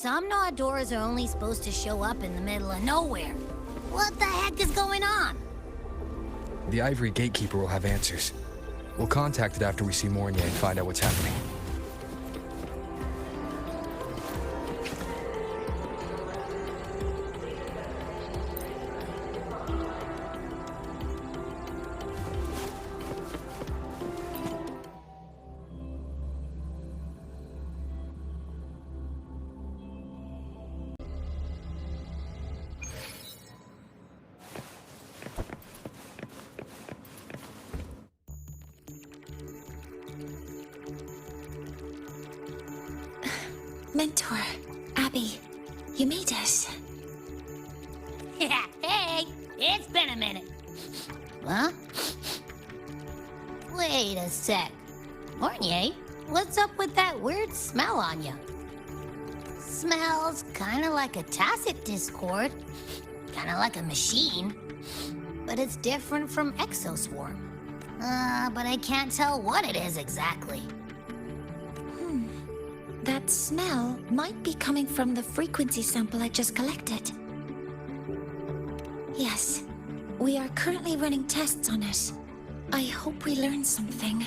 Some Gnaw doors are only supposed to show up in the middle of nowhere. What the heck is going on? The Ivory Gatekeeper will have answers. We'll contact it after we see Mornier and find out what's happening. Mentor, Abby, you made it. Yeah, hey, it's been a minute. Huh? Wait a sec. Mornier, what's up with that weird smell on you? Smells kinda like a tacit discord. Kinda like a machine. But it's different from Exoswarm. But I can't tell what it is exactly. That smell might be coming from the frequency sample I just collected. Yes, we are currently running tests on it. I hope we learn something.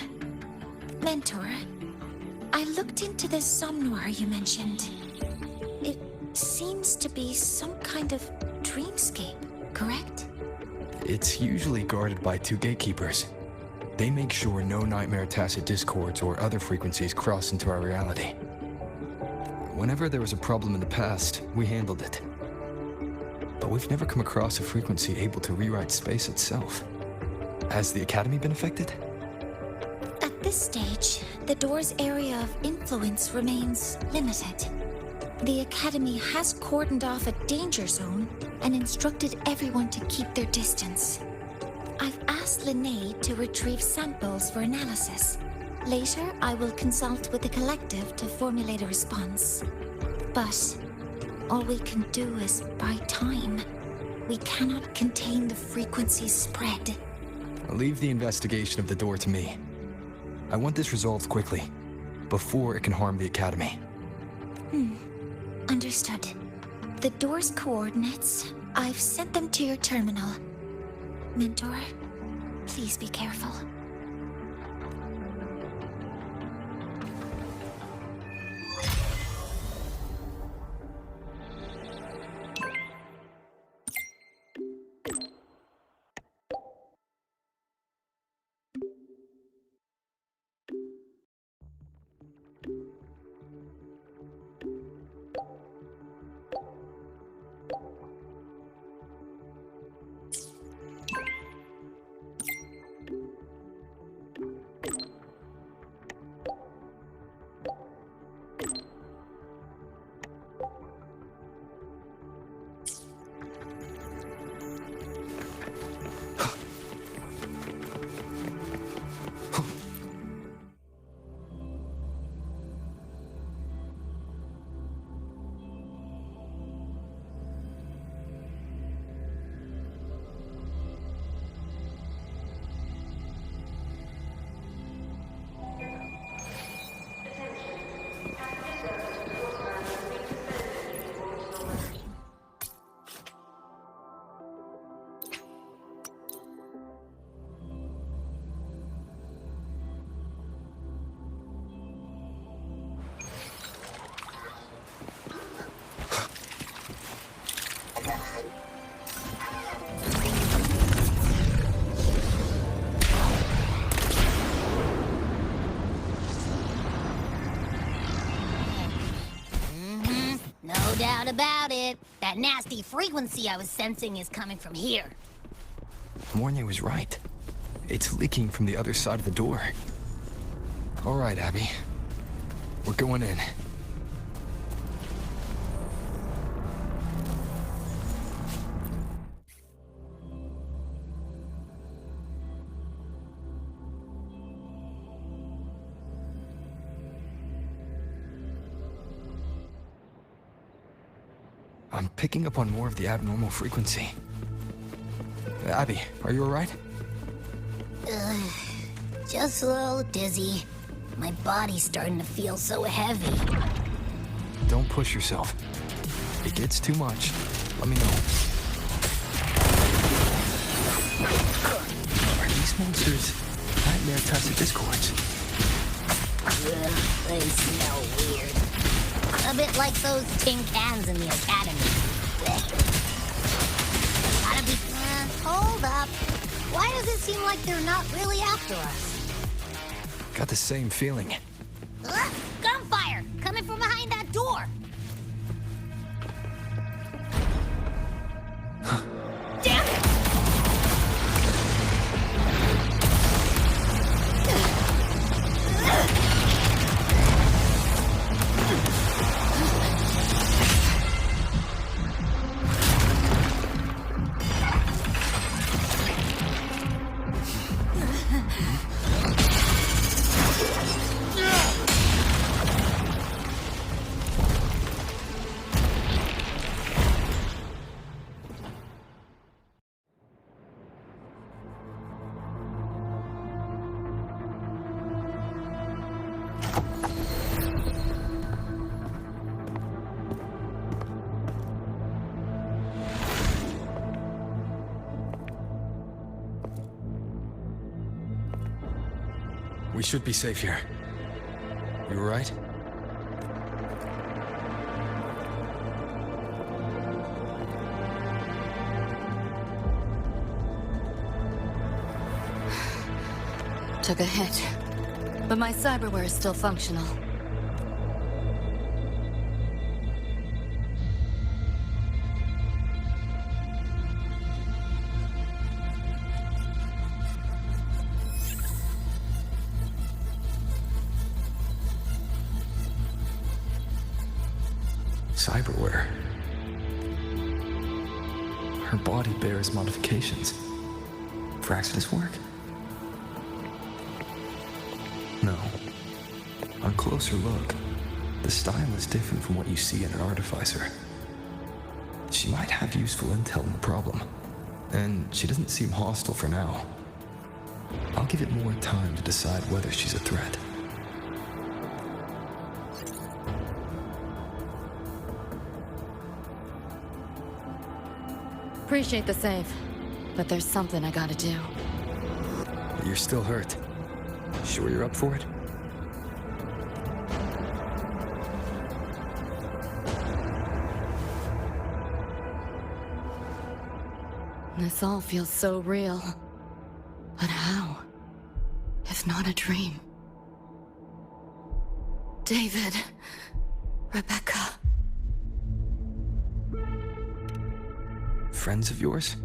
Mentor, I looked into this somnoir you mentioned. It seems to be some kind of dreamscape, correct? It's usually guarded by 2 gatekeepers. They make sure no nightmare tacit discords or other frequencies cross into our reality. Whenever there was a problem in the past, we handled it. But we've never come across a frequency able to rewrite space itself. Has the Academy been affected? At this stage, the door's area of influence remains limited. The Academy has cordoned off a danger zone and instructed everyone to keep their distance. I've asked Linnae to retrieve samples for analysis. Later, I will consult with the collective to formulate a response. But all we can do is buy time. We cannot contain the frequency's spread. I'll leave the investigation of the door to me. I want this resolved quickly, before it can harm the Academy. Understood. The door's coordinates, I've sent them to your terminal. Mentor, please be careful. No doubt about it. That nasty frequency I was sensing is coming from here. Mornier was right. It's leaking from the other side of the door. All right, Abby. We're going in. I'm picking up on more of the abnormal frequency. Abby, are you alright? Just a little dizzy. My body's starting to feel so heavy. Don't push yourself. If it gets too much, let me know. Are these monsters nightmare tacit discords? Ugh, they smell weird. A bit like those tin cans in the academy. Gotta be... hold up. Why does it seem like they're not really after us? Got the same feeling. Gunfire! Coming from behind that door! Damn it! We should be safe here. You all right? Took a hit, but my cyberware is still functional. Cyberware. Her body bears modifications. For Exodus work? No. On closer look, the style is different from what you see in an artificer. She might have useful intel on the problem, and she doesn't seem hostile for now. I'll give it more time to decide whether she's a threat. Appreciate the save, but there's something I gotta do. You're still hurt. Sure you're up for it? This all feels so real. But how? If not a dream. David. Rebecca. Friends of yours?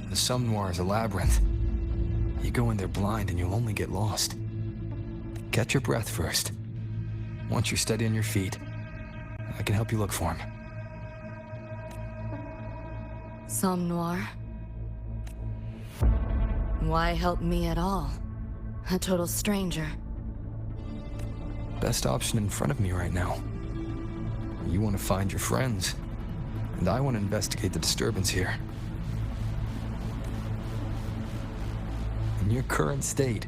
The Somme Noir is a labyrinth. You go in there blind and you'll only get lost. Catch your breath first. Once you're steady on your feet, I can help you look for him. Somme Noir? Why help me at all? A total stranger. Best option in front of me right now. You want to find your friends, and I want to investigate the disturbance here. In your current state,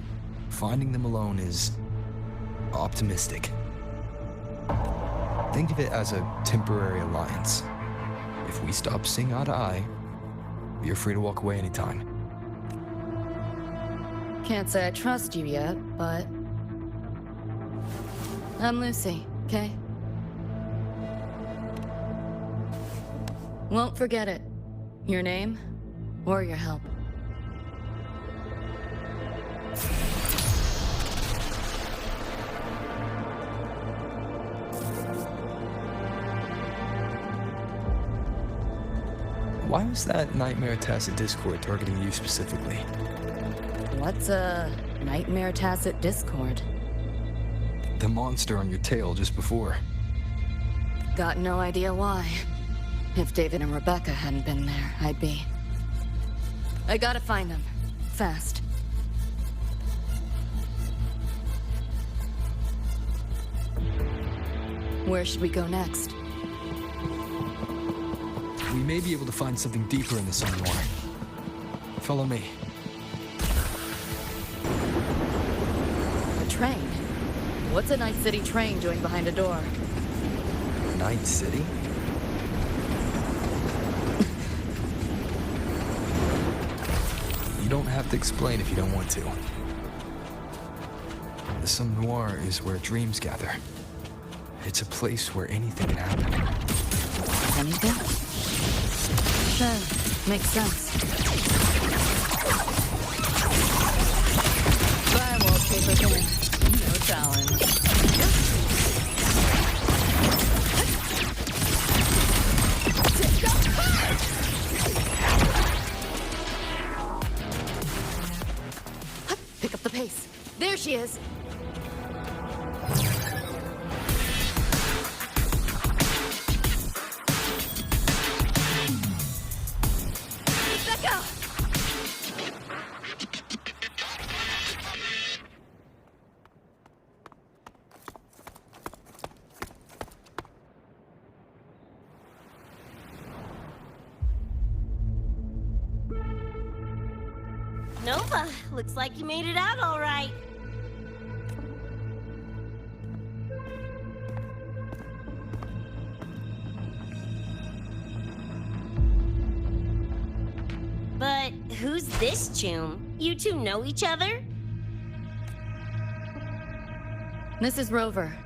finding them alone is optimistic. Think of it as a temporary alliance. If we stop seeing eye to eye, you're free to walk away anytime. Can't say I trust you yet, but... I'm Lucy, okay? Won't forget it. Your name, or your help. Why was that Nightmare Tacit Discord targeting you specifically? What's a Nightmare Tacit Discord? The monster on your tail just before. Got no idea why. If David and Rebecca hadn't been there, I'd be... I gotta find them. Fast. Where should we go next? We may be able to find something deeper in the Somme Noir. Follow me. train. What's a Night City train doing behind a door? Night City? You don't have to explain if you don't want to. The Some Noir is where dreams gather. It's a place where anything can happen. Anything? Sure, makes sense. Firewall paper thing. No challenge. Pick up the pace. There she is. Rebecca! Nova, looks like you made it out all right. But who's this Choom? You two know each other? This is Rover.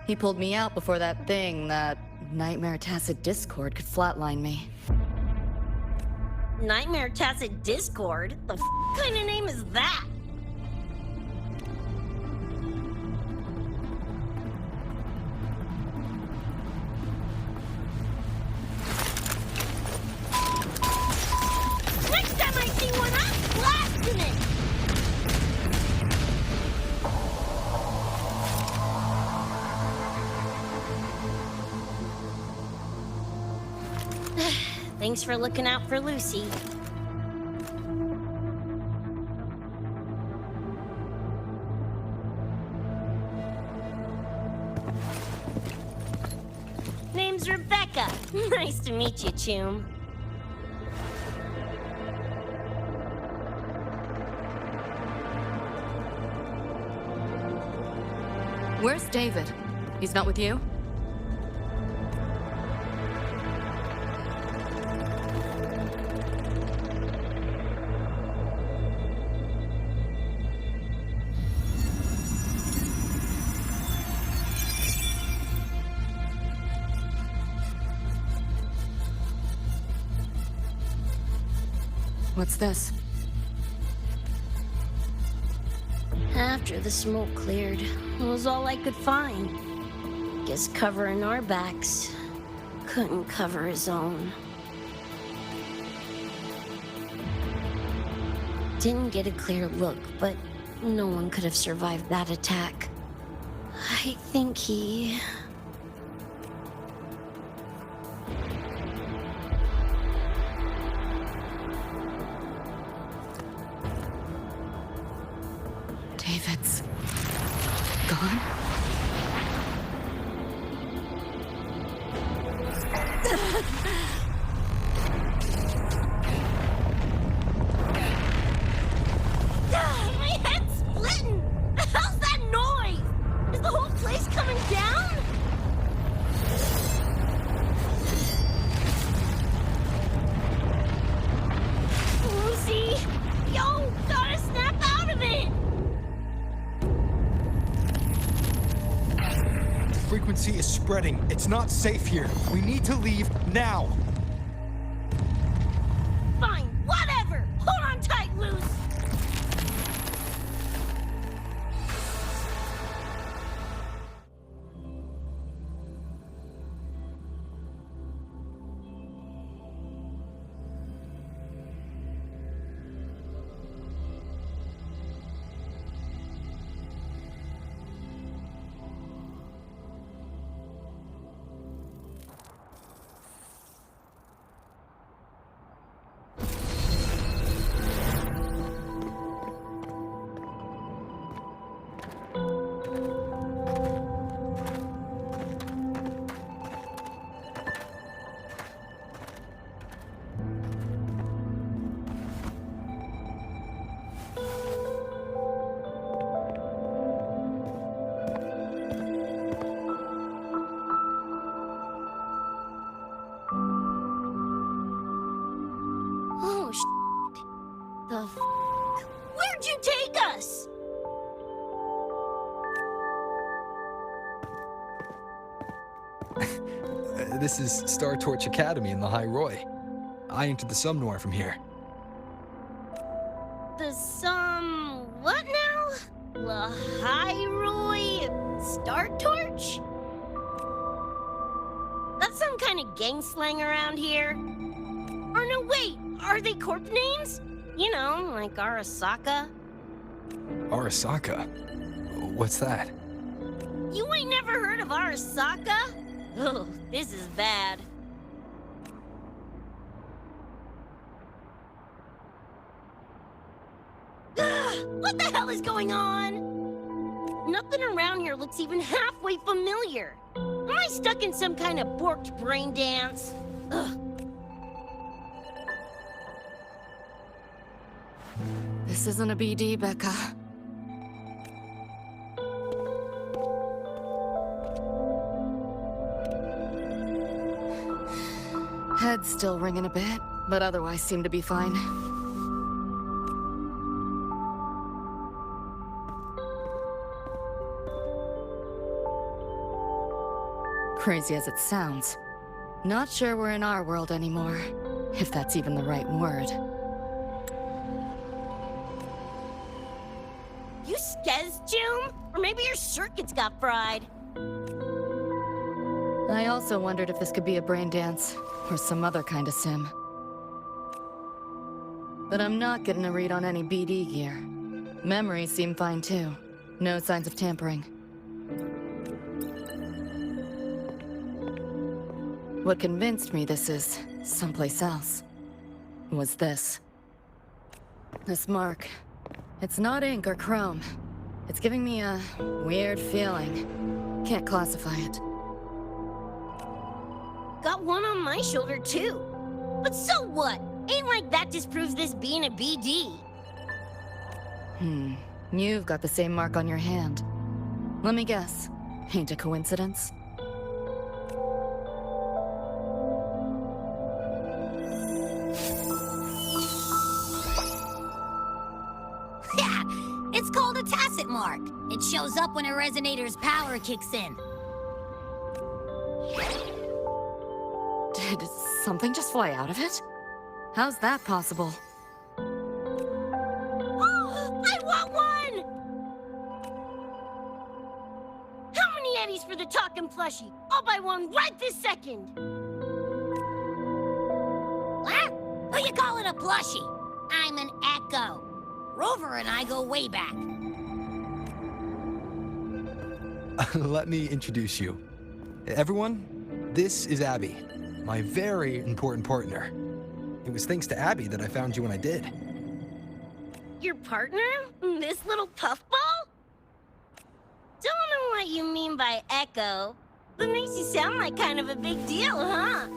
He pulled me out before that thing, that Nightmare Tacit Discord, could flatline me. Nightmare Tacit Discord? The kind of name is that? Next time I see one, I'm blasting it! Thanks for looking out for Lucy. Name's Rebecca. Nice to meet you, Choom. Where's David? He's not with you? What's this? After the smoke cleared, it was all I could find. Guess covering our backs couldn't cover his own. Didn't get a clear look, but no one could have survived that attack. I think he... David's gone? My head's splitting! The hell's that noise? Is the whole place coming down? Lucy! Yo, gotta snap out of it! The frequency is spreading. It's not safe here. We need to leave now. Fine, whatever! Hold on tight, Luce! The f? Where'd you take us? This is Star Torch Academy in the High Roy. I entered the Sumnor from here. The what now? The Hyroi Star Torch? That's some kind of gang slang around here. Or no, wait, are they corp names? You know, like Arasaka. Arasaka? What's that? You ain't never heard of Arasaka? Oh, this is bad. What the hell is going on? Nothing around here looks even halfway familiar. Am I stuck in some kind of borked brain dance? Ugh. This isn't a BD, Becca. Head's still ringing a bit, but otherwise seem to be fine. Crazy as it sounds, not sure we're in our world anymore, if that's even the right word. You skez, June? Or maybe your circuits got fried. I also wondered if this could be a brain dance, or some other kind of sim. But I'm not getting a read on any BD gear. Memories seem fine too. No signs of tampering. What convinced me this is someplace else was this. This mark. It's not ink or chrome. It's giving me a weird feeling. Can't classify it. Got one on my shoulder, too. But so what? Ain't like that disproves this being a BD. You've got the same mark on your hand. Let me guess. Ain't a coincidence? Yeah, it's called a tacit mark. It shows up when a resonator's power kicks in. Did something just fly out of it? How's that possible? Oh, I want one! How many eddies for the talking plushie? I'll buy one right this second! What? Who you calling a plushie? I'm an Echo. Rover and I go way back. Let me introduce you. Everyone, this is Abby, my very important partner. It was thanks to Abby that I found you when I did. Your partner? This little puffball? Don't know what you mean by Echo, but makes you sound like kind of a big deal, huh?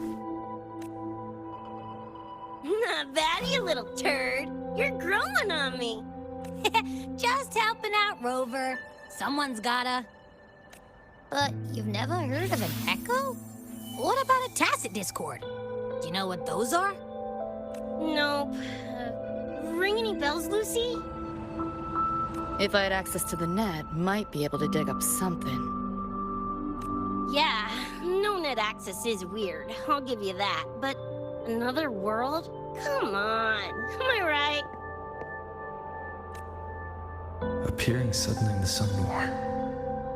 Not bad, you little turd. You're growing on me. Just helping out, Rover. Someone's gotta. But you've never heard of an Echo? What about a tacit discord? Do you know what those are? Nope. Ring any bells, Lucy? If I had access to the net, might be able to dig up something. Yeah, no net access is weird. I'll give you that. But another world? Come on. Am I right? Appearing suddenly in the Sumnor.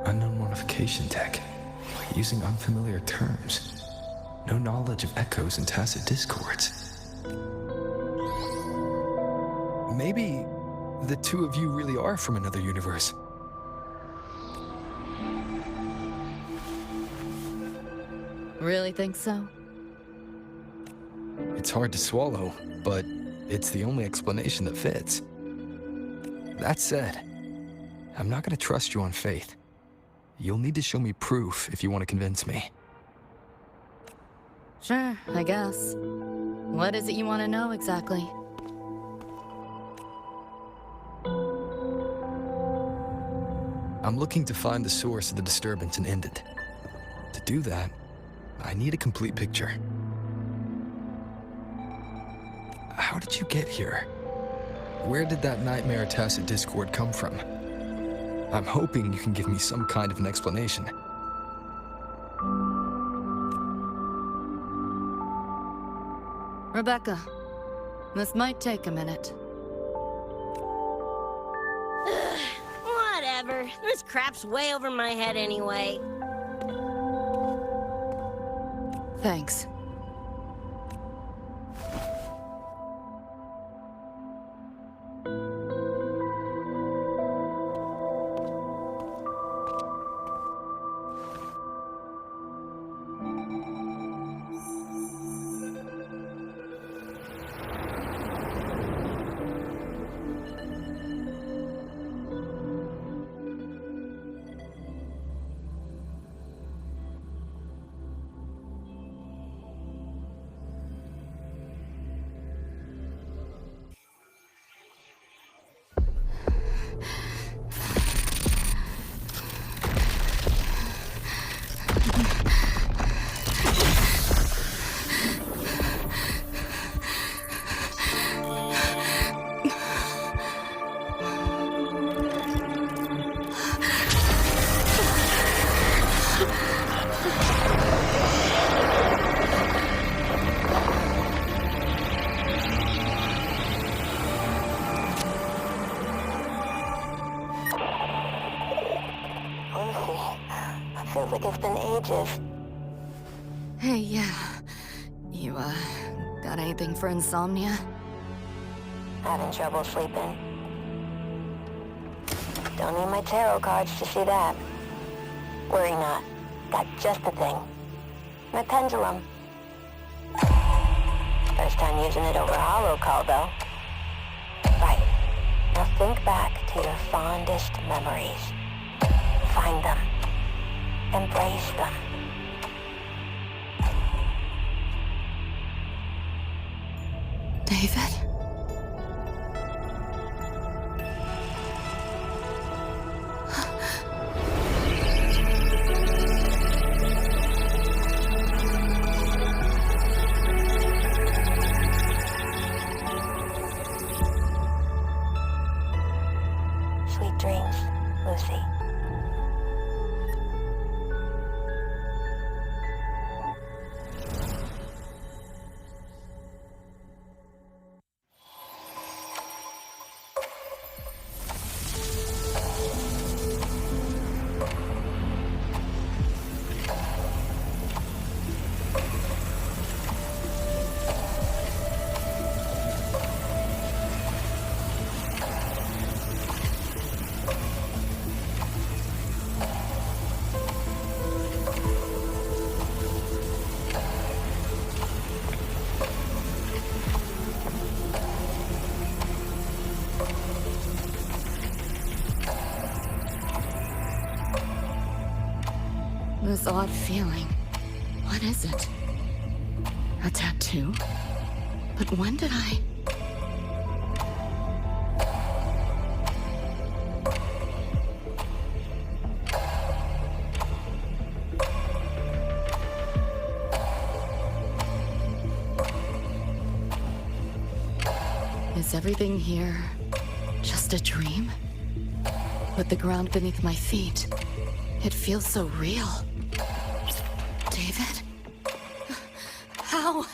Unknown modification tech. Using unfamiliar terms. No knowledge of echoes and tacit discords. Maybe the two of you really are from another universe. Really think so? It's hard to swallow, but it's the only explanation that fits. That said, I'm not going to trust you on faith. You'll need to show me proof if you want to convince me. Sure, I guess. What is it you want to know exactly? I'm looking to find the source of the disturbance and end it. To do that, I need a complete picture. How did you get here? Where did that nightmare tacit discord come from? I'm hoping you can give me some kind of an explanation. Rebecca, this might take a minute. Whatever. This crap's way over my head anyway. Thanks. Feels like it's been ages. Hey, yeah. You, got anything for insomnia? Having trouble sleeping. Don't need my tarot cards to see that. Worry not. Got just the thing. My pendulum. First time using it over hollow call, though. Right. Now think back to your fondest memories. Find them. Embrace them. David? Sweet dreams, Lucy. This odd feeling. What is it? A tattoo? But when did I... Is everything here just a dream? But the ground beneath my feet, it feels so real. David? How?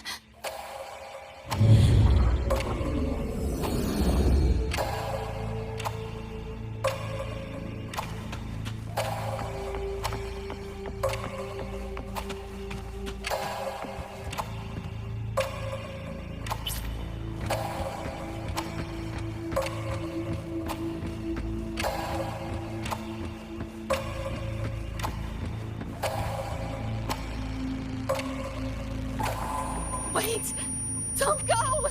Wait! Don't go!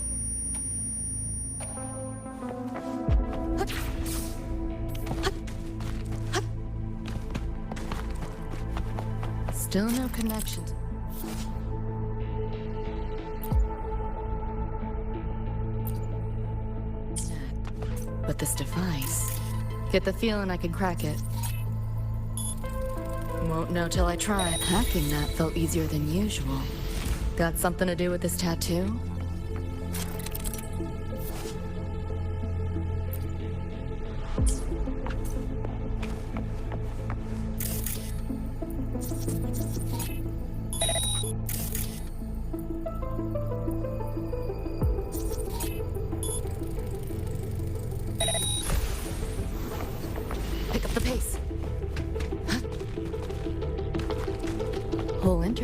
Still no connection. But this device... Get the feeling I can crack it. Won't know till I try. Hacking that felt easier than usual. Got something to do with this tattoo?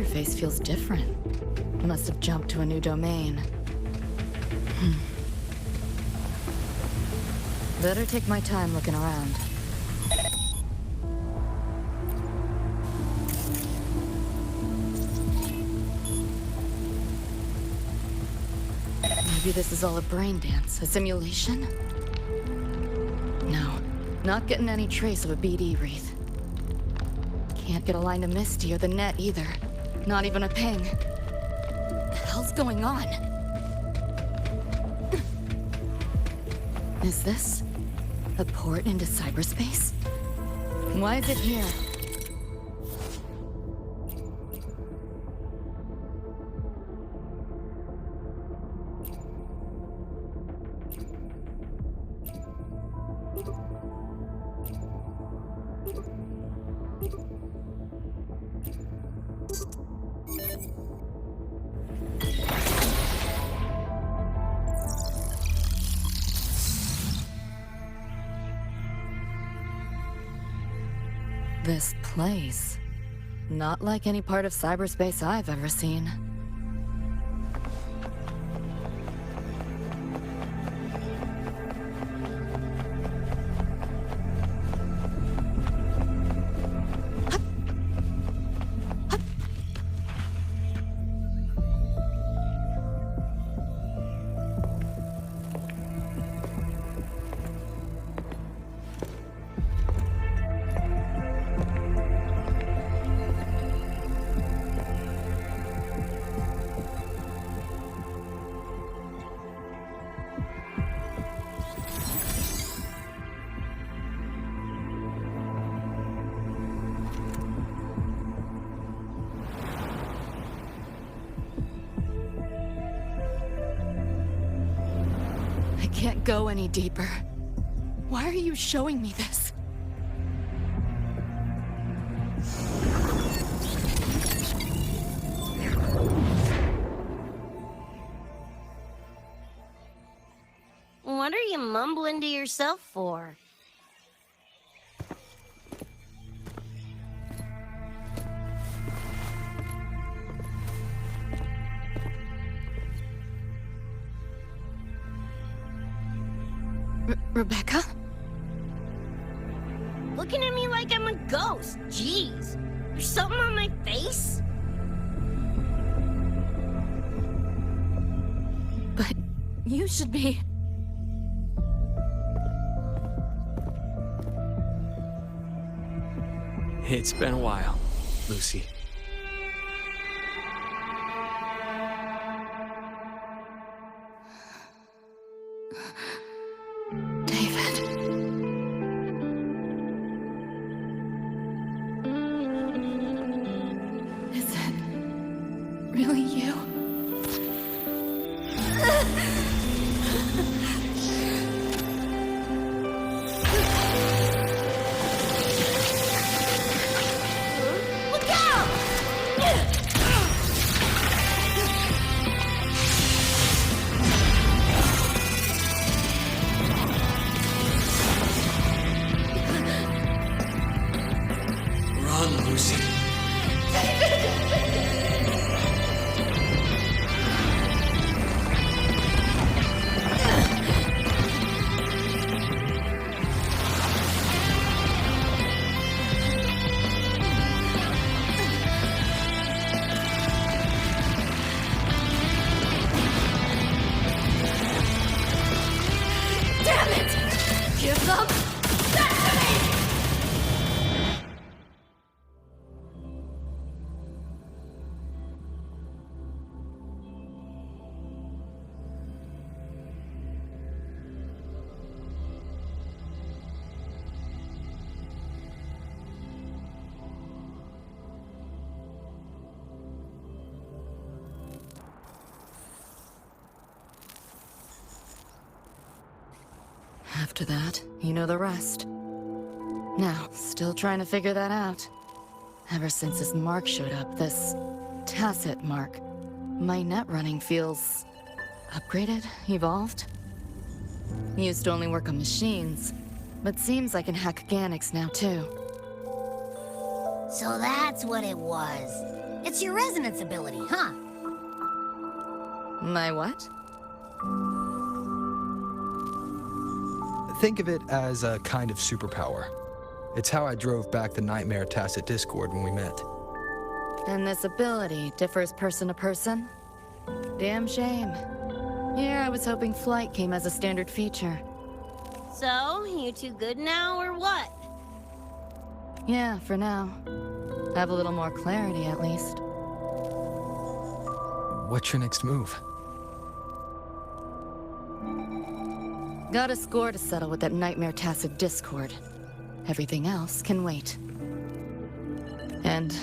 interface feels different. Must have jumped to a new domain. Better take my time looking around. Maybe this is all a brain dance, a simulation? No, not getting any trace of a BD wreath. Can't get a line to Misty or the net either. Not even a ping. What the hell's going on? Is this a port into cyberspace? Why is it here? This place. Not like any part of cyberspace I've ever seen. Can't go any deeper. Why are you showing me this? What are you mumbling to yourself for? Rebecca? Looking at me like I'm a ghost. Jeez. There's something on my face? But you should be... It's been a while, Lucy. Really you? Look out! Run, Lucy. Give them back to me! After that, you know the rest. Now, still trying to figure that out. Ever since this mark showed up, this tacit mark, my net running feels... upgraded? Evolved? Used to only work on machines, but seems I can hack organics now too. So that's what it was. It's your resonance ability, huh? My what? Think of it as a kind of superpower. It's how I drove back the Nightmare Tacit Discord when we met. And this ability differs person to person? Damn shame. Here I was hoping flight came as a standard feature. So, you two good now, or what? Yeah, for now. Have a little more clarity, at least. What's your next move? Got a score to settle with that Nightmare Tacit Discord. Everything else can wait. And...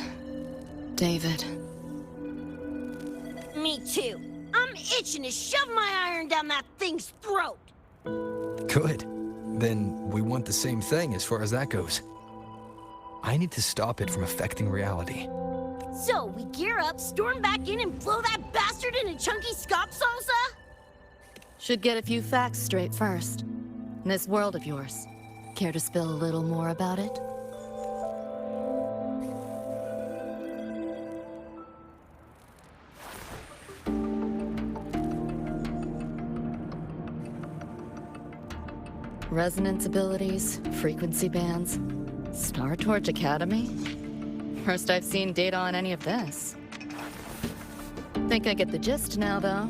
David. Me too. I'm itching to shove my iron down that thing's throat. Good. Then we want the same thing as far as that goes. I need to stop it from affecting reality. So, we gear up, storm back in, and blow that bastard into chunky scop salsa? Should get a few facts straight first. This world of yours. Care to spill a little more about it? Resonance abilities, frequency bands, Star Torch Academy? First I've seen data on any of this. Think I get the gist now, though.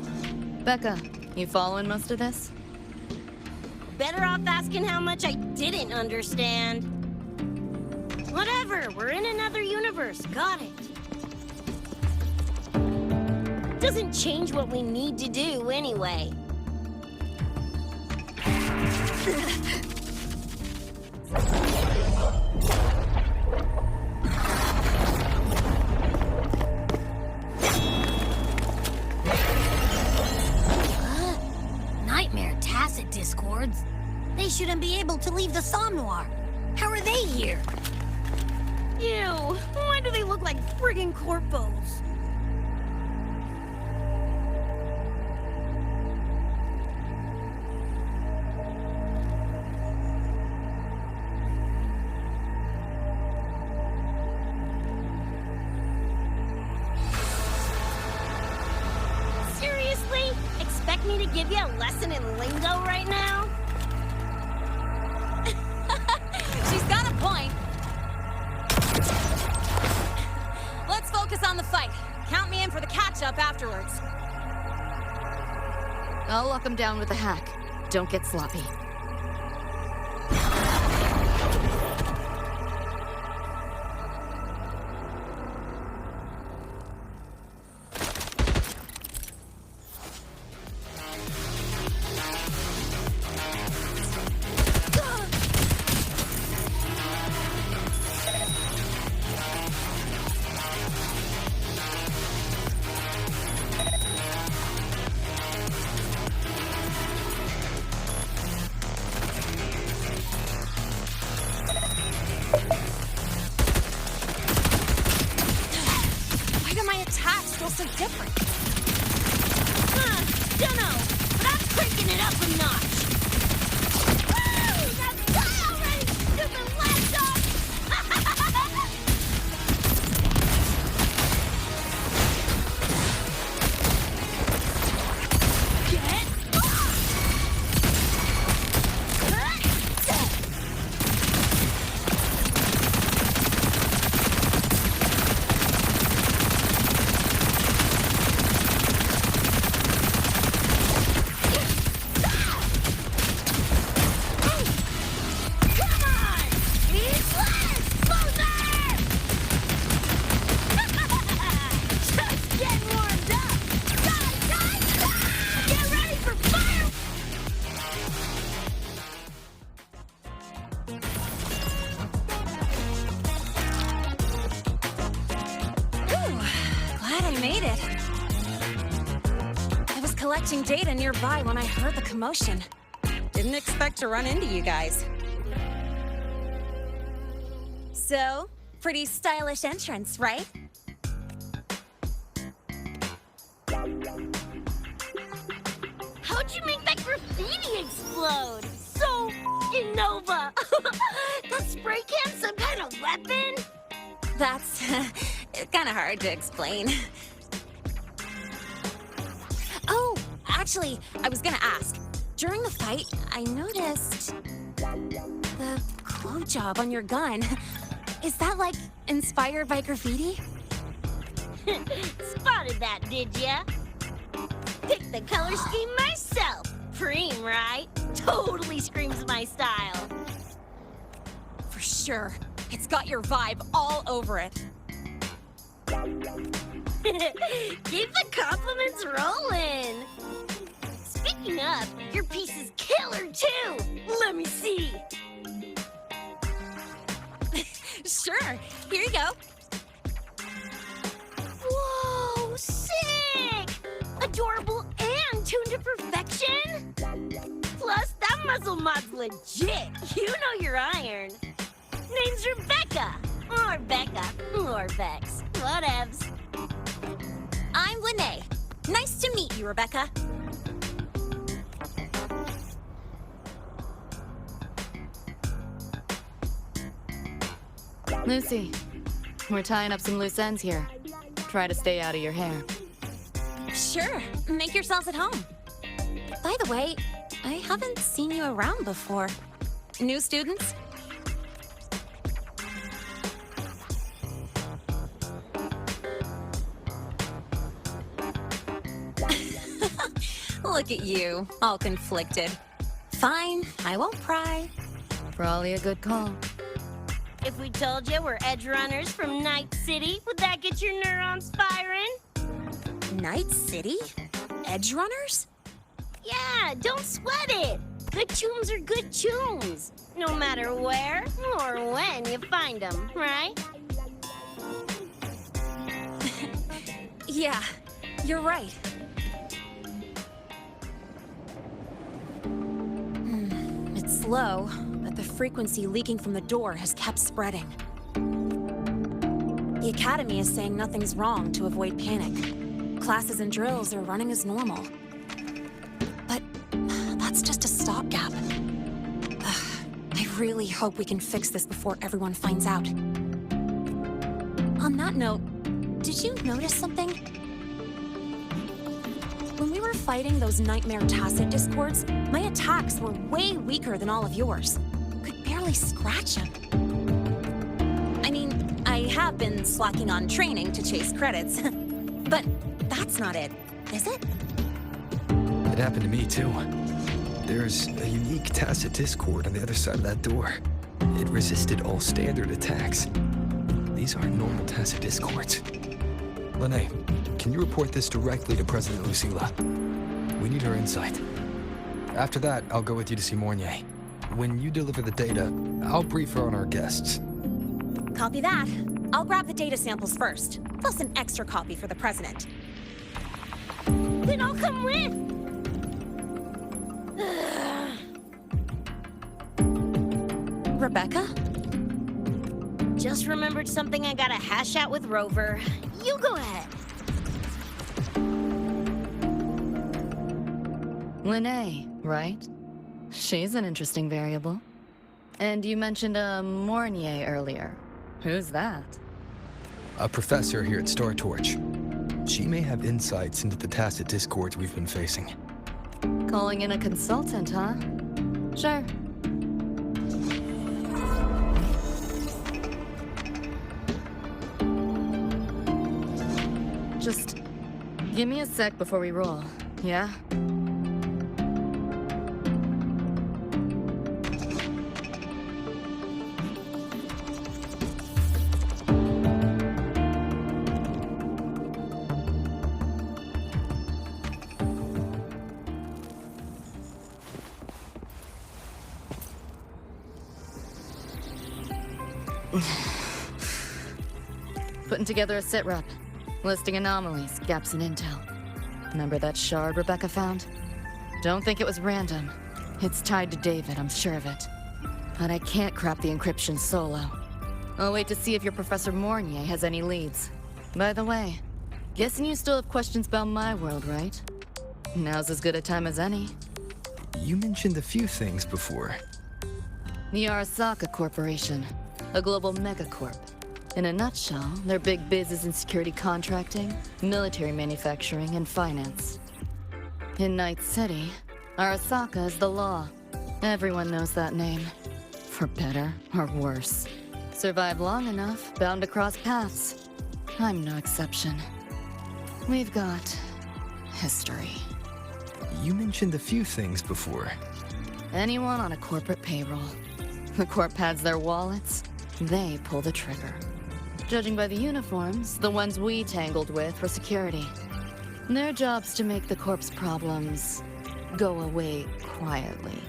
Becca, you following most of this? Better off asking how much I didn't understand. Whatever, we're in another universe, got it. Doesn't change what we need to do anyway. Nightmare Tacit Discords? They shouldn't be able to leave the Somnoir. How are they here? Ew, why do they look like friggin' corpos? Seriously? Expect me to give you a lesson in lingo right now? She's got a point. Let's focus on the fight. Count me in for the catch-up afterwards. I'll lock him down with a hack. Don't get sloppy. Why do my attacks feel so different? Dunno, but I'm cranking it up a notch. Woo! Now die already, stupid lapdog! Get off! Come on! Eat less, loser! Just getting warmed up! Get ready for fire! Whew, glad I made it. I was collecting data nearby when I heard the commotion. Didn't expect to run into you guys. So, pretty stylish entrance, right? How'd you make that graffiti explode? So f***ing Nova! That spray can some kind of weapon? That's It's kind of hard to explain. Oh, actually, I was gonna ask. During the fight, I noticed the glue job on your gun. Is that, like, inspired by graffiti? Spotted that, did ya? Picked the color scheme myself. Preem, right? Totally screams my style. For sure. It's got your vibe all over it. Keep the compliments rolling. Speaking of, your piece is killer too. Let me see. Sure. Here you go. Whoa, sick! Adorable and tuned to perfection. Plus, that muzzle mod's legit. You know your iron. Name's Rebecca. Or Becca. Or Bex. Whatevs. I'm Lene. Nice to meet you, Rebecca. Lucy, we're tying up some loose ends here. Try to stay out of your hair. Sure. Make yourselves at home. By the way, I haven't seen you around before. New students? Look at you, all conflicted. Fine, I won't pry. Probably a good call. If we told you we're Edgerunners from Night City, would that get your neurons firing? Night City? Edgerunners? Yeah, don't sweat it. Good tunes are good tunes. No matter where or when you find them, right? Yeah, you're right. It's slow, but the frequency leaking from the door has kept spreading. The Academy is saying nothing's wrong to avoid panic. Classes and drills are running as normal. But that's just a stopgap. I really hope we can fix this before everyone finds out. On that note, did you notice something? When we were fighting those nightmare tacit discords, my attacks were way weaker than all of yours. Could barely scratch them. I mean, I have been slacking on training to chase credits. But that's not it, is it? It happened to me, too. There's a unique tacit discord on the other side of that door. It resisted all standard attacks. These aren't normal tacit discords. Lene, can you report this directly to President Lucilla? We need her insight. After that, I'll go with you to see Mornier. When you deliver the data, I'll brief her on our guests. Copy that. I'll grab the data samples first, plus an extra copy for the president. Then I'll come with. Rebecca? Just remembered something I gotta hash out with Rover. You go ahead. Lene, right? She's an interesting variable. And you mentioned a Mornier earlier. Who's that? A professor here at Star Torch. She may have insights into the tacit discords we've been facing. Calling in a consultant, huh? Sure. Just give me a sec before we roll, yeah? Putting together a sit rep. Listing anomalies, gaps in intel. Remember that shard Rebecca found? Don't think it was random. It's tied to David, I'm sure of it. But I can't crack the encryption solo. I'll wait to see if your Professor Mornier has any leads. By the way, guessing you still have questions about my world, right? Now's as good a time as any. You mentioned a few things before. The Arasaka Corporation, a global megacorp. In a nutshell, their big biz is in security contracting, military manufacturing, and finance. In Night City, Arasaka is the law. Everyone knows that name. For better or worse. Survive long enough, bound to cross paths. I'm no exception. We've got history. You mentioned a few things before. Anyone on a corporate payroll. The corp pads their wallets, they pull the trigger. Judging by the uniforms, the ones we tangled with were security. Their job's to make the corp's problems go away quietly.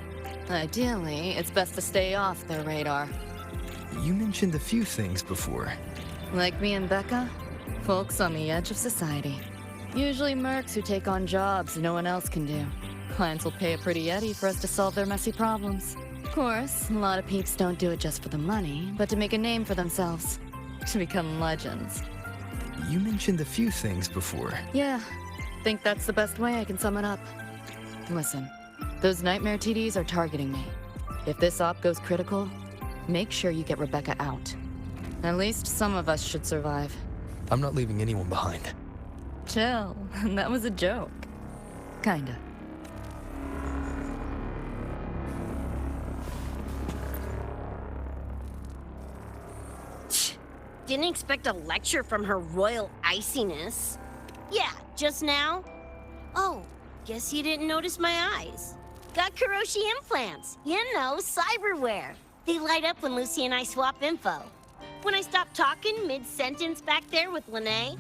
Ideally, it's best to stay off their radar. You mentioned a few things before. Like me and Becca, folks on the edge of society. Usually mercs who take on jobs no one else can do. Clients will pay a pretty eddy for us to solve their messy problems. Of course, a lot of peeps don't do it just for the money, but to make a name for themselves. To become legends. You mentioned a few things before. Yeah, think that's the best way I can sum it up. Listen, those Nightmare TDs are targeting me. If this op goes critical, make sure you get Rebecca out. At least some of us should survive. I'm not leaving anyone behind. Chill, that was a joke. Kinda. Didn't expect a lecture from her royal iciness. Yeah, just now. Oh, guess you didn't notice my eyes. Got Kuroshi implants. You know, cyberware. They light up when Lucy and I swap info. When I stop talking mid-sentence back there with Lene,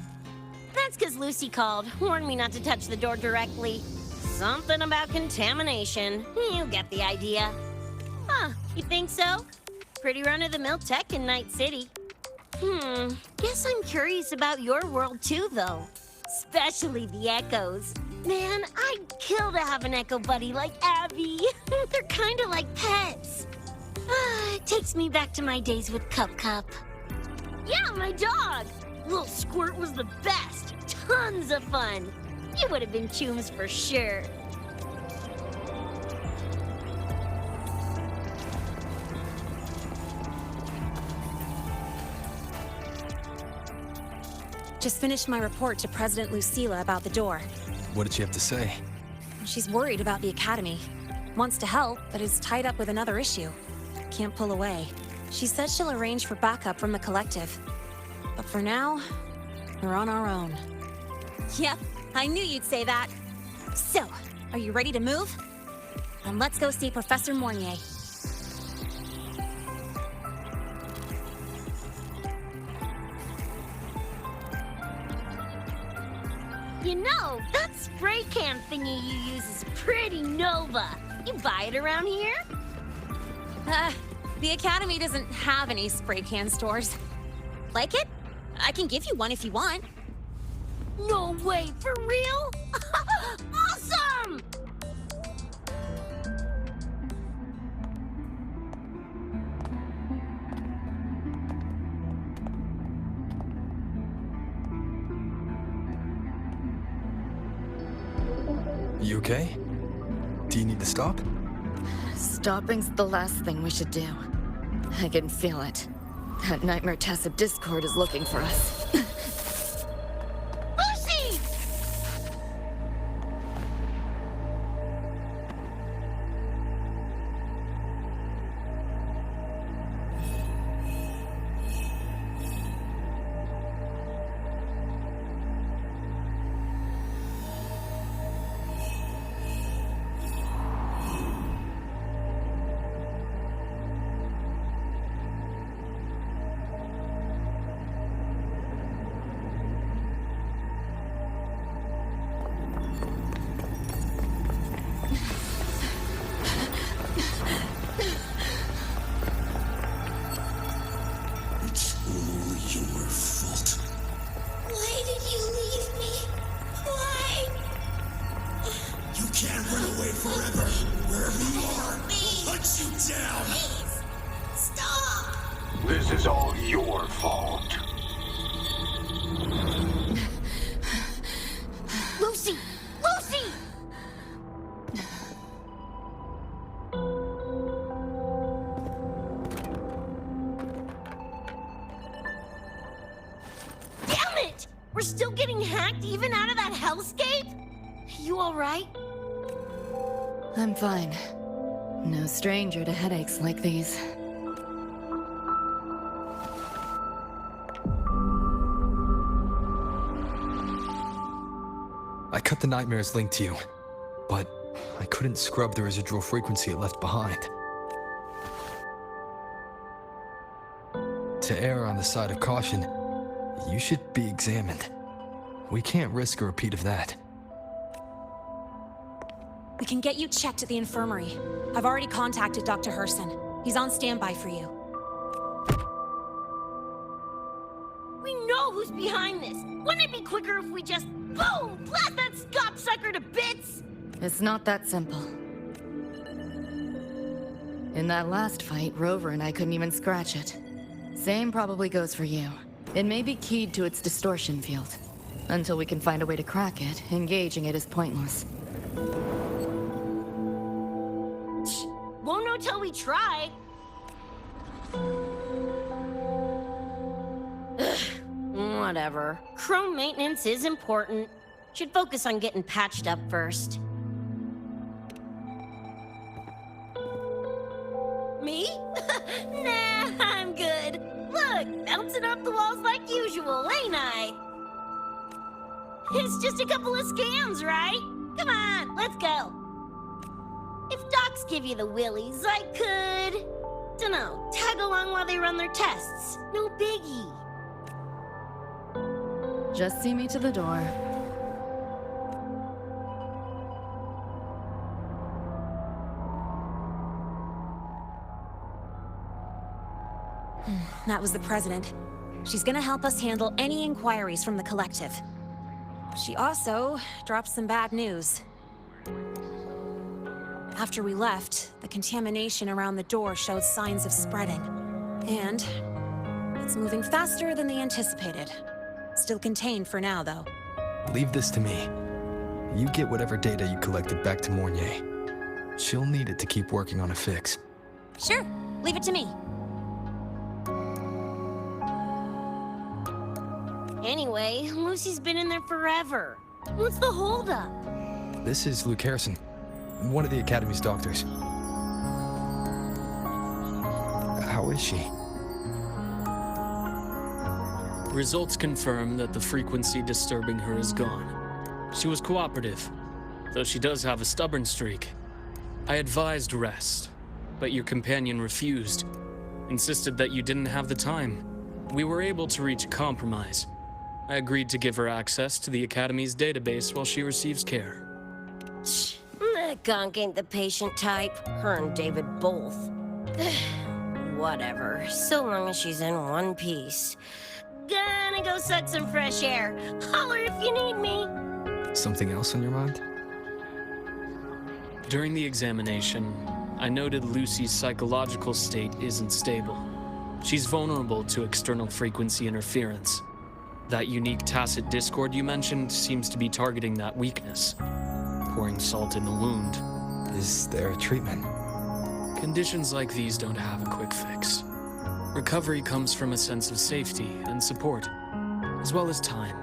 that's because Lucy called, warned me not to touch the door directly. Something about contamination. You get the idea. Huh, you think so? Pretty run-of-the-mill tech in Night City. Guess I'm curious about your world too, though. Especially the Echoes. Man, I'd kill to have an Echo buddy like Abby. They're kinda like pets. It takes me back to my days with Cup Cup. Yeah, my dog! Little Squirt was the best. Tons of fun. You would have been chooms for sure. Just finished my report to President Lucilla about the door. What did she have to say? She's worried about the Academy. Wants to help, but is tied up with another issue. Can't pull away. She said she'll arrange for backup from the collective. But for now, we're on our own. Yep, I knew you'd say that. So, are you ready to move? Then let's go see Professor Mornier. You know, that spray can thingy you use is pretty Nova. You buy it around here? The Academy doesn't have any spray can stores. Like it? I can give you one if you want. No way, for real? Awesome! You okay? Do you need to stop? Stopping's the last thing we should do. I can feel it. That Nightmare Tacit Discord is looking for us. Lucy! It's all your fault. Why did you leave me? Why? You can't run away forever. Wherever you are, we'll hunt you down. Please, stop! This is all your fault. Lucy! Lucy! getting hacked even out of that hellscape? You alright? I'm fine. No stranger to headaches like these. I cut the nightmare's link to you, but I couldn't scrub the residual frequency it left behind. To err on the side of caution, you should be examined. We can't risk a repeat of that. We can get you checked at the infirmary. I've already contacted Dr. Herson. He's on standby for you. We know who's behind this. Wouldn't it be quicker if we just, boom, blast that scop sucker to bits? It's not that simple. In that last fight, Rover and I couldn't even scratch it. Same probably goes for you. It may be keyed to its distortion field. Until we can find a way to crack it, engaging it is pointless. Won't know till we try. Whatever. Chrome maintenance is important. Should focus on getting patched up first. Me? Nah, I'm good. Look, bouncing off the walls like usual, ain't I? It's just a couple of scams, right? Come on, let's go. If docs give you the willies, I could... dunno, tag along while they run their tests. No biggie. Just see me to the door. That was the president. She's gonna help us handle any inquiries from the collective. She also dropped some bad news. After we left, the contamination around the door showed signs of spreading. And it's moving faster than they anticipated. Still contained for now, though. Leave this to me. You get whatever data you collected back to Mornier. She'll need it to keep working on a fix. Sure, leave it to me. Anyway, Lucy's been in there forever. What's the holdup? This is Luke Harrison, one of the Academy's doctors. How is she? Results confirm that the frequency disturbing her is gone. She was cooperative, though she does have a stubborn streak. I advised rest, but your companion refused, insisted that you didn't have the time. We were able to reach a compromise. I agreed to give her access to the Academy's database while she receives care. That gonk ain't the patient type. Her and David both. Whatever, so long as she's in one piece. Gonna go suck some fresh air. Holler if you need me. Something else on your mind? During the examination, I noted Lucy's psychological state isn't stable. She's vulnerable to external frequency interference. That unique tacit discord you mentioned seems to be targeting that weakness, pouring salt in the wound. Is there a treatment? Conditions like these don't have a quick fix. Recovery comes from a sense of safety and support, as well as time.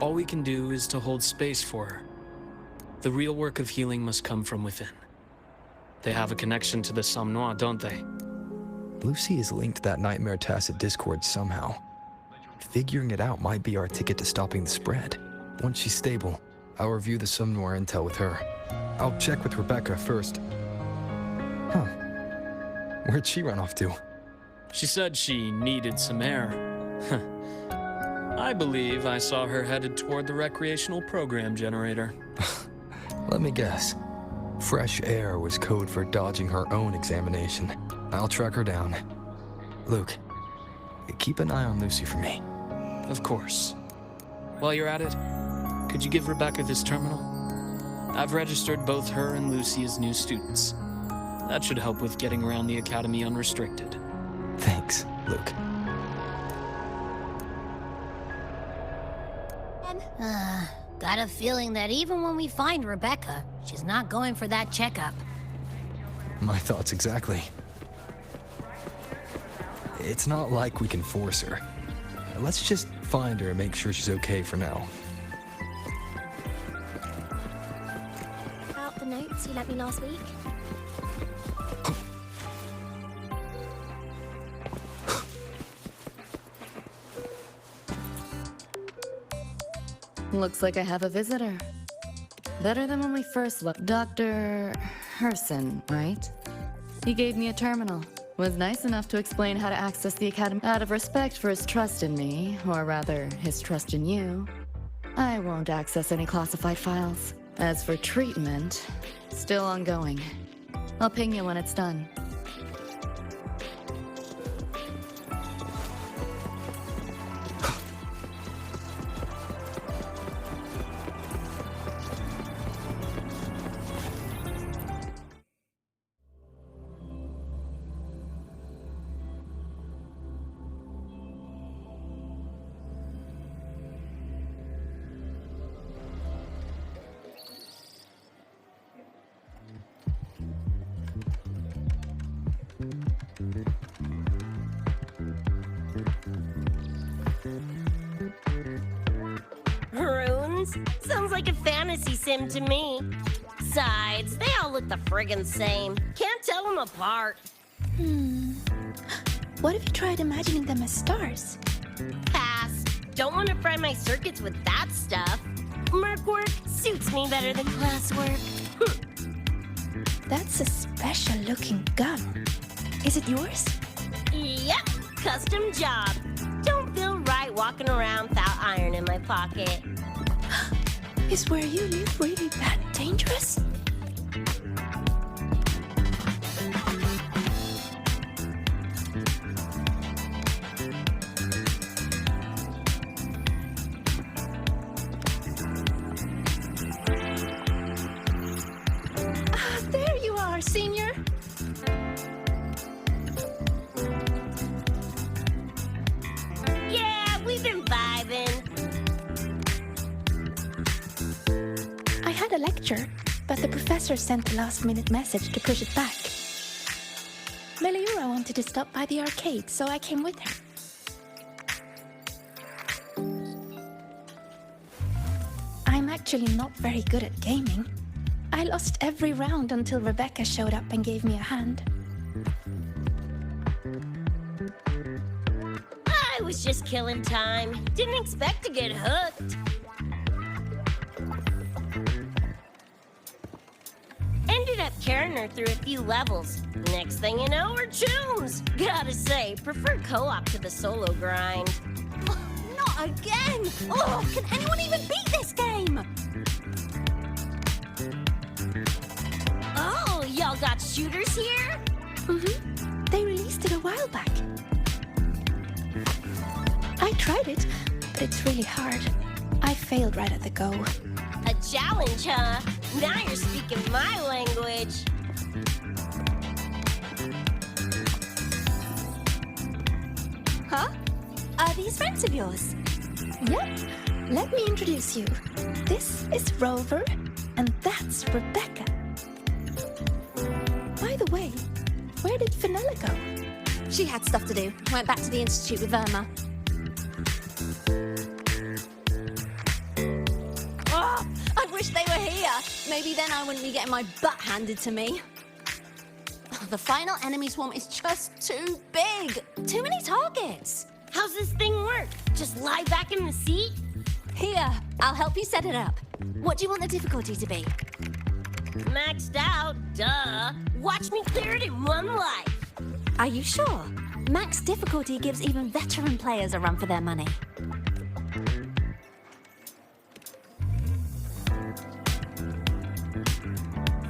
All we can do is to hold space for her. The real work of healing must come from within. They have a connection to the Somme Noire, don't they? Lucy is linked to that nightmare tacit discord somehow. Figuring it out might be our ticket to stopping the spread. Once she's stable, I'll review the Somme Noire intel with her. I'll check with Rebecca first. Huh. Where'd she run off to? She said she needed some air. I believe I saw her headed toward the recreational program generator. Let me guess. Fresh air was code for dodging her own examination. I'll track her down. Luke, keep an eye on Lucy for me. Of course. While you're at it, could you give Rebecca this terminal? I've registered both her and Lucy as new students. That should help with getting around the Academy unrestricted. Thanks, Luke. Got a feeling that even when we find Rebecca, she's not going for that checkup. My thoughts exactly. It's not like we can force her. Let's just find her and make sure she's okay for now. About the notes you lent me last week? Looks like I have a visitor. Better than when we first looked. Dr. Herson, right? He gave me a terminal. Was nice enough to explain how to access the Academy. Out of respect for his trust in me, or rather, his trust in you, I won't access any classified files. As for treatment, still ongoing. I'll ping you when it's done. Runes? Sounds like a fantasy sim to me. Besides, they all look the friggin' same. Can't tell them apart. What if you tried imagining them as stars? Pass. Don't want to fry my circuits with that stuff. Merc work suits me better than classwork. That's a special looking gun. Is it yours? Yep, custom job. Don't feel right walking around without iron in my pocket. Is where you live really that dangerous? Ah, there you are, Senior. Yeah, we've been vibing. I had a lecture, but the professor sent a last-minute message to push it back. Meliura wanted to stop by the arcade, so I came with her. I'm actually not very good at gaming. I lost every round until Rebecca showed up and gave me a hand. I was just killing time. Didn't expect to get hooked. Ended up carrying her through a few levels. Next thing you know, we're chooms. Gotta say, prefer co-op to the solo grind. Not again! Oh, can anyone even beat this game? Oh, y'all got shooters here? Mm-hmm. They released it a while back. I tried it, but it's really hard. I failed right at the go. A challenge, huh? Now you're speaking my language. Huh? Are these friends of yours? Yep. Let me introduce you. This is Rover, and that's Rebecca. By the way, where did Fenella go? She had stuff to do. Went back to the Institute with Verma. Oh, I wish they were here. Maybe then I wouldn't be getting my butt handed to me. Oh, the final enemy swarm is just too big. Too many targets. How's this thing work? Just lie back in the seat? Here, I'll help you set it up. What do you want the difficulty to be? Maxed out, duh. Watch me clear it in one life. Are you sure? Max difficulty gives even veteran players a run for their money.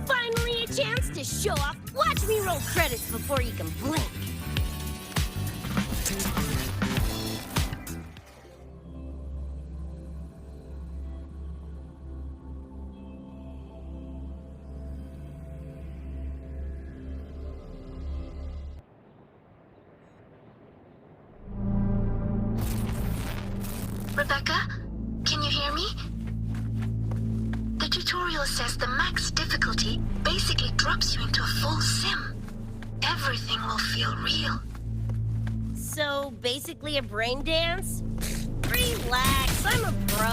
Finally a chance to show off. Watch me roll credits before you can blink. Rebecca, can you hear me? The tutorial says the max difficulty basically drops you into a full sim. Everything will feel real. So, basically a brain dance? Free Relax, I'm a pro.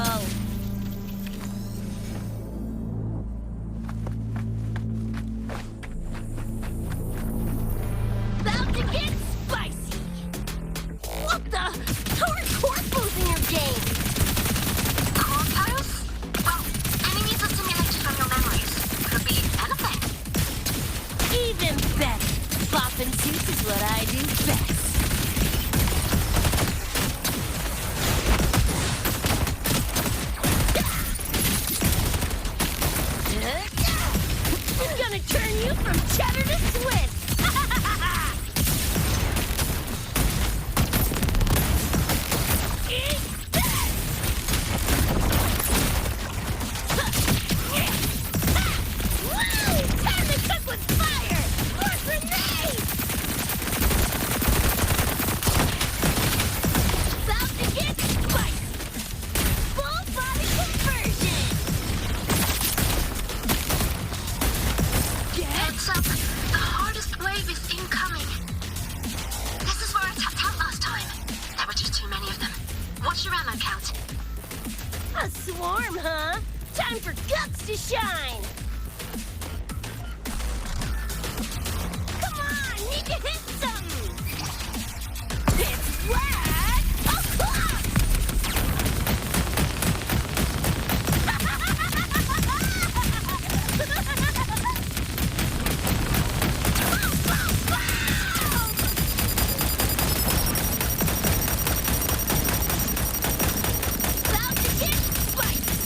About to get spicy. What the? How are corpos in your game? Corpos? Well, enemies are simulated from your memories. Could be anything. Even better. Bopping suits is what I do best. I'm gonna turn you from cheddar to Swiss. Eat this! Woo! Time to cook with fire! More grenades! About to get spicy! Full body conversion! Heads up. The hardest wave is incoming. This is where I tapped out last time. There were just too many of them. What's your ammo count? A swarm, huh? Time for guts to shine! Come on, need to hit something! It's whack! O'clock! About to get spicy!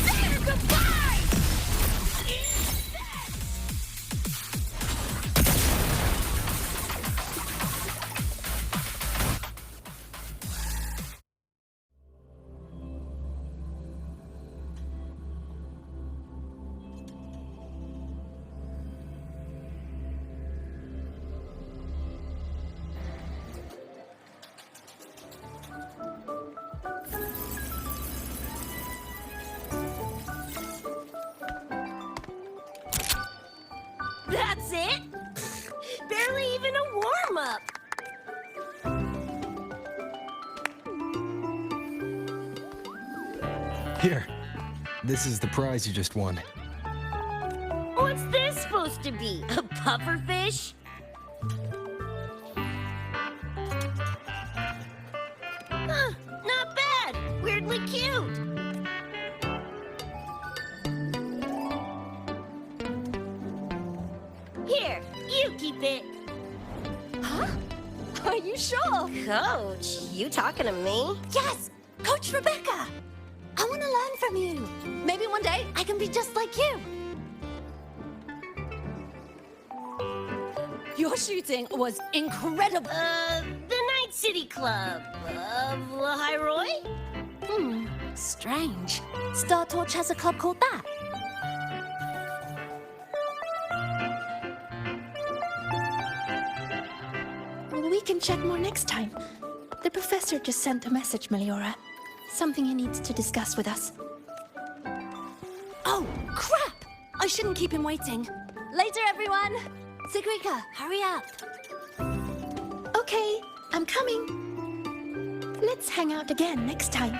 There, goodbye! That's it? Barely even a warm-up. Here. This is the prize you just won. What's this supposed to be? A pufferfish? Huh, not bad. Weirdly cute. Here, you keep it. Huh? Are you sure? Coach, you talking to me? Yes! Coach Rebecca! I want to learn from you. Maybe one day I can be just like you. Your shooting was incredible. The Night City Club of Lahiroy? Strange. Star Torch has a club called that. We can chat more next time. The professor just sent a message, Meliora. Something he needs to discuss with us. Oh, crap! I shouldn't keep him waiting. Later, everyone. Sigrika, hurry up. Okay, I'm coming. Let's hang out again next time.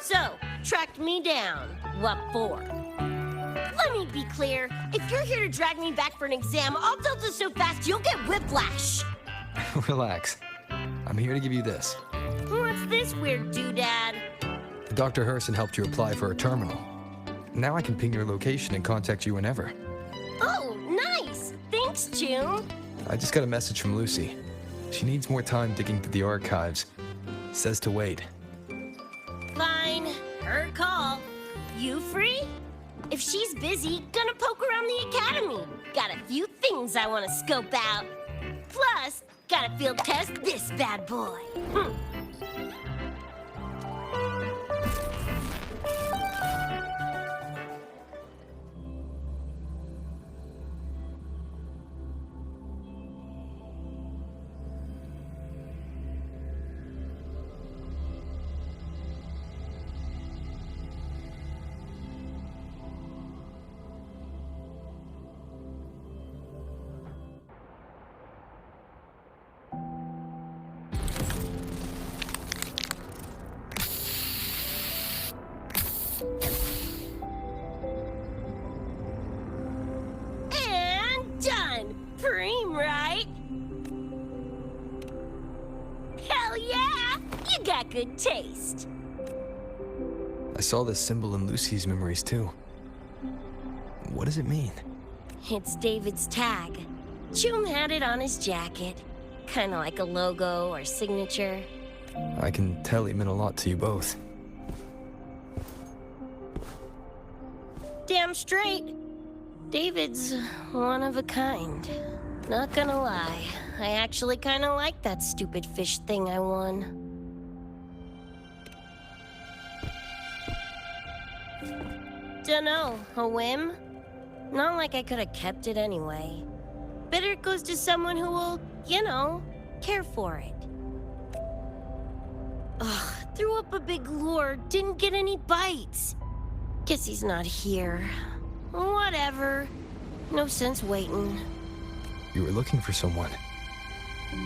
So, tracked me down. What for? Let me be clear. If you're here to drag me back for an exam, I'll delta so fast you'll get whiplash. Relax. I'm here to give you this. What's this weird doodad? Dr. Herson helped you apply for a terminal. Now I can ping your location and contact you whenever. Oh, nice! Thanks, June. I just got a message from Lucy. She needs more time digging through the archives. Says to wait. Fine. Her call. You free? If she's busy, gonna poke around the academy. Got a few things I want to scope out. Plus, gotta field test this bad boy. supreme, right? Hell yeah! You got good taste. I saw this symbol in Lucy's memories too. What does it mean? It's David's tag. Chum had it on his jacket. Kinda like a logo or signature. I can tell he meant a lot to you both. Damn straight. David's one of a kind. Not gonna lie, I actually kinda like that stupid fish thing I won. Dunno, a whim? Not like I could have kept it anyway. Better it goes to someone who will, you know, care for it. Ugh, threw up a big lure, didn't get any bites. Guess he's not here. Whatever. No sense waiting. You were looking for someone.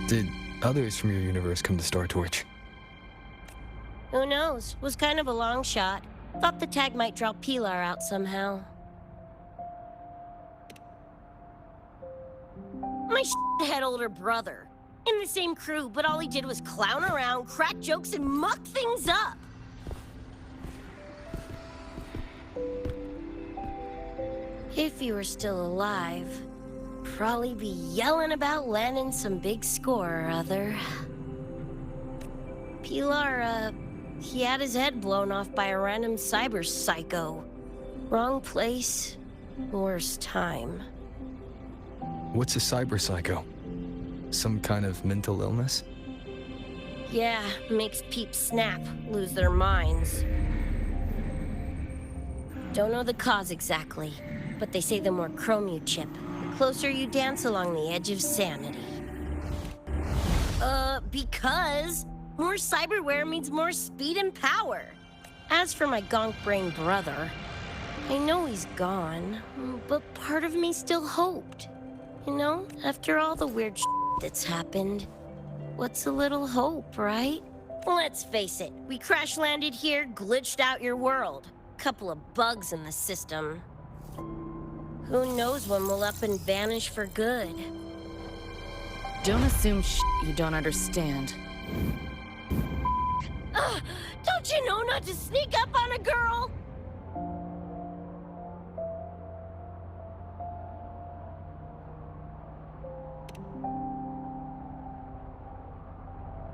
Did others from your universe come to Star Torch? Who knows? Was kind of a long shot. Thought the tag might draw Pilar out somehow. My shithead older brother. In the same crew, but all he did was clown around, crack jokes, and muck things up. If he were still alive, probably be yelling about landing some big score or other. Pilar, he had his head blown off by a random cyber psycho. Wrong place, worst time. What's a cyber psycho? Some kind of mental illness? Yeah, makes peeps snap, lose their minds. Don't know the cause exactly, but they say the more chrome you chip, the closer you dance along the edge of sanity. Because more cyberware means more speed and power. As for my gonk-brain brother, I know he's gone, but part of me still hoped. You know, after all the weird that's happened, what's a little hope, right? Let's face it, we crash-landed here, glitched out your world. Couple of bugs in the system. Who knows when we'll up and vanish for good? Don't assume you don't understand. Don't you know not to sneak up on a girl?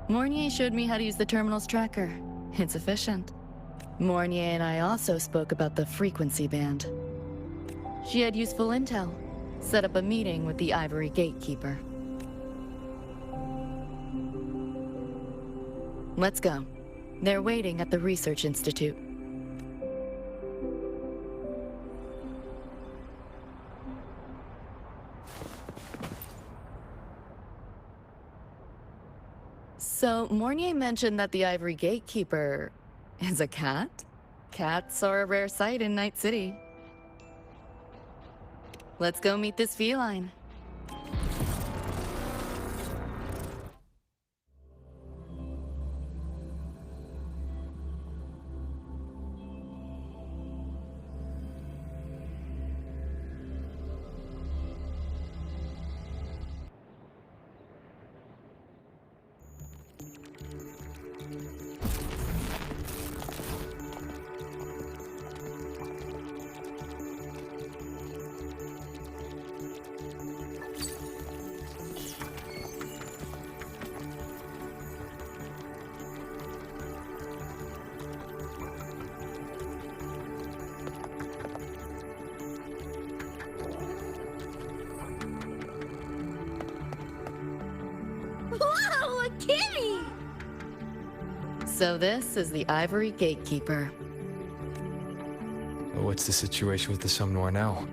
Mornier showed me how to use the terminal's tracker. It's efficient. Mornier and I also spoke about the frequency band. She had useful intel. Set up a meeting with the Ivory Gatekeeper. Let's go. They're waiting at the Research Institute. So, Mornier mentioned that the Ivory Gatekeeper is a cat? Cats are a rare sight in Night City. Let's go meet this feline. Whoa, a kitty! So this is the Ivory Gatekeeper. What's the situation with the Somnoir now?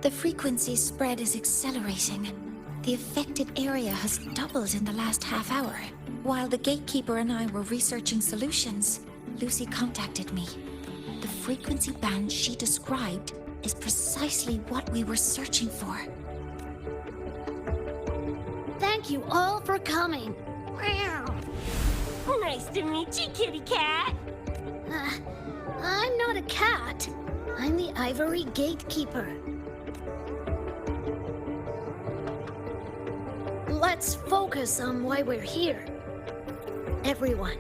The frequency spread is accelerating. The affected area has doubled in the last half hour. While the Gatekeeper and I were researching solutions, Lucy contacted me. The frequency band she described is precisely what we were searching for. Thank you all for coming. Nice to meet you, kitty cat. I'm not a cat. I'm the Ivory Gatekeeper. let's focus on why we're here. Everyone,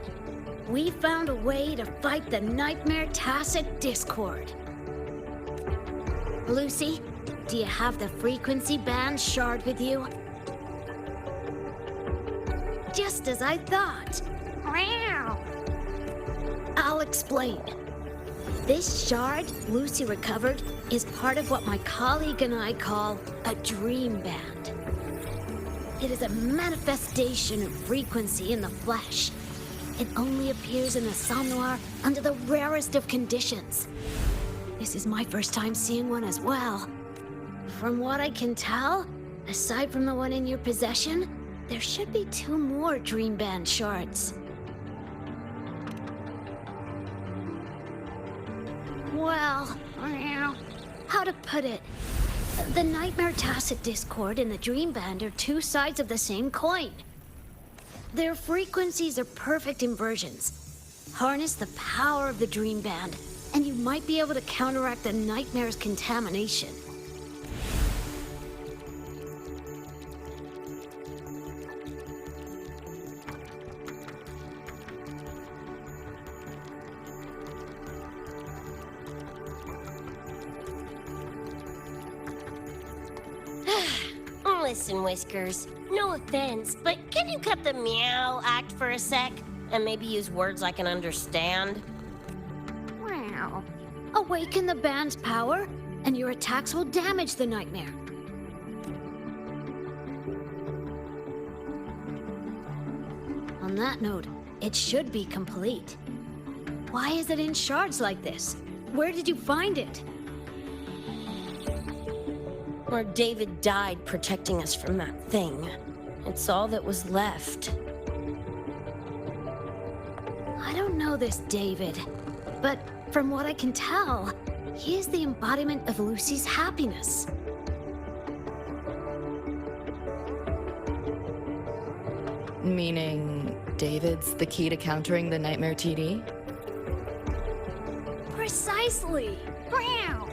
we found a way to fight the Nightmare Tacit Discord. Lucy, do you have the frequency band shard with you? Just as I thought. I'll explain. This shard Lucy recovered is part of what my colleague and I call a dream band. It is a manifestation of frequency in the flesh. It only appears in the somnoir under the rarest of conditions. This is my first time seeing one as well. From what I can tell, aside from the one in your possession, there should be 2 more dream band shards. Well, how to put it? The Nightmare Tacit Discord and the Dream Band are 2 sides of the same coin. Their frequencies are perfect inversions. Harness the power of the Dream Band, and you might be able to counteract the Nightmare's contamination. Listen, Whiskers, no offense, but can you cut the meow act for a sec? And maybe use words I can understand? Wow. Awaken the band's power, and your attacks will damage the Nightmare. On that note, it should be complete. Why is it in shards like this? Where did you find it? Where David died protecting us from that thing. It's all that was left. I don't know this David, but from what I can tell, he is the embodiment of Lucy's happiness. Meaning, David's the key to countering the Nightmare TD? Precisely! Meow!